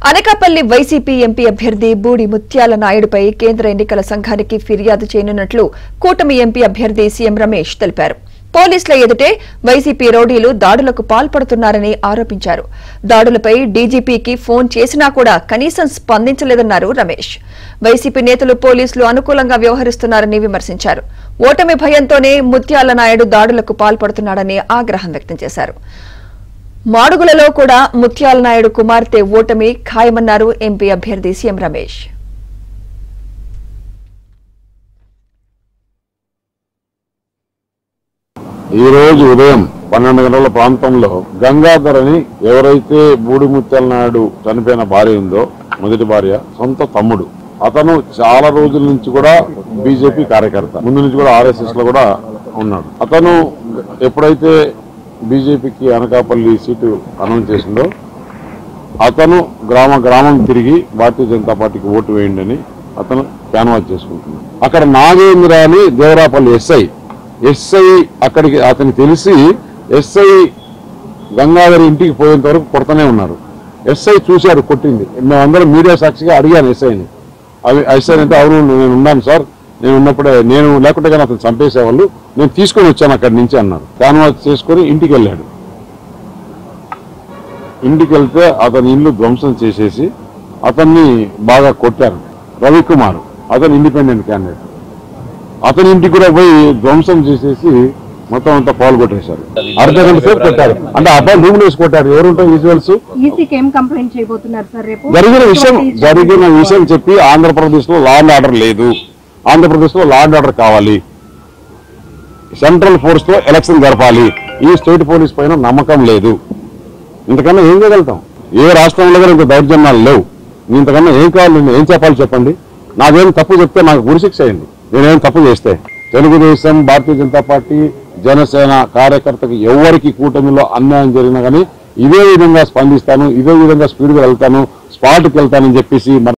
Anakapalli YCP MP అభ్యర్థి బూడి ముత్యాల నాయుడుపై కేంద్ర ఎన్నికల సంఘానికి ఫిర్యాదు చేయనున్నట్లు కూటమి ఎంపీ అభ్యర్థి సీఎం రమేష్ తెలిపారు. పోలీసుల ఎదుటే వైసీపీ రౌడీలు దాడులకు పాల్పడుతున్నారని ఆరోపించారు. దాడులపై డీజీపీకి ఫోన్ చేసినా కూడా కనీసం స్పందించలేదన్నారు రమేష్. వైసీపీ నేతలు పోలీసులు అనుకూలంగా వ్యవహరిస్తున్నారని విమర్శించారు. ఓటమి భయంతోనే ముత్యాల నాయుడు దాడులకు పాల్పడుతున్నాడని ఆగ్రహం వ్యక్తం చేశారు. మాడుగులలో కూడా ముత్యాల నాయుడు కుమార్తె ఓటమి ఖాయమన్నారు ఎంపీ అభ్యర్థి సీఎం రమేష్. ఈ రోజు ఉదయం 12 గంటల ప్రాంతంలో గంగాధర్ అని ఎవరైతే బూడి ముత్యాల నాయుడు చనిపోయిన భార్య ఉందో, మొదటి భార్య సొంత తమ్ముడు, అతను చాలా రోజుల నుంచి కూడా బీజేపీ కార్యకర్త, ముందు నుంచి కూడా ఆర్ఎస్ఎస్ లో కూడా ఉన్నాడు. అతను ఎప్పుడైతే బీజేపీకి అనకాపల్లి సీటు అనౌన్స్ చేసిందో అతను గ్రామం తిరిగి భారతీయ జనతా పార్టీకి ఓటు వేయండి అని అతను క్యాన్వాస్ చేసుకుంటున్నాడు. అక్కడ నాగేంద్ర అని దేవరాపల్లి ఎస్ఐ అక్కడికి అతనికి తెలిసి ఎస్ఐ గంగాధర్ ఇంటికి పోయేంత వరకు కొడతనే ఉన్నారు. ఎస్ఐ చూశాడు, కొట్టింది. మేమందరం మీడియా సాక్షిగా అడిగాను ఎస్ఐని. ఎస్ఐ అంటే అవును నేను ఉన్నాను సార్, నేను ఉన్నప్పుడే, నేను లేకుంటే కానీ అతను చంపేసేవాళ్ళు, నేను తీసుకొని వచ్చాను అక్కడి నుంచి అన్నారు. క్యాన్వాస్ చేసుకొని ఇంటికి వెళ్ళాడు. ఇంటికి వెళ్తే అతని ఇల్లు ధ్వంసం చేసేసి అతన్ని బాగా కొట్టారు. రవికుమార్ అతను ఇండిపెండెంట్ క్యాండిడేట్, అతని ఇంటికి కూడా పోయి ధ్వంసం చేసేసి మొత్తం అంతా పాల్గొట్టేశారు. అర్ధగంట సేపు కొట్టారు. అంటే అబ్బాయి రూమ్ వేసి కొట్టారు. ఎవరుంటారు విజువల్స్? జరిగిన విషయం చెప్పి ఆంధ్రప్రదేశ్ లో లా అండ్ ఆర్డర్ లేదు, ఆంధ్రప్రదేశ్ లో లా అండ్ ఆర్డర్ కావాలి, సెంట్రల్ ఫోర్స్ తో ఎలక్షన్ జరపాలి, ఈ స్టేట్ పోలీస్ పైన నమ్మకం లేదు. ఇంతకన్నా ఏం చేయగలుగుతాం? ఏ రాష్ట్రంలో కూడా ఇంత దౌర్జన్యాలు లేవు. ఇంతకన్నా ఏం కావాలి? ఏం చెప్పాలి చెప్పండి? నాకేం తప్పు చెప్తే నాకు ఉరిశిక్ష అయింది. నేనేం తప్పు చేస్తే తెలుగుదేశం, భారతీయ జనతా పార్టీ, జనసేన కార్యకర్తకి ఎవరికి కూటమిలో అన్యాయం జరిగినా కానీ ఇదే విధంగా స్పందిస్తాను, ఇదే విధంగా స్పీడ్గా వెళ్తాను, స్పాట్కి వెళ్తానని చెప్పేసి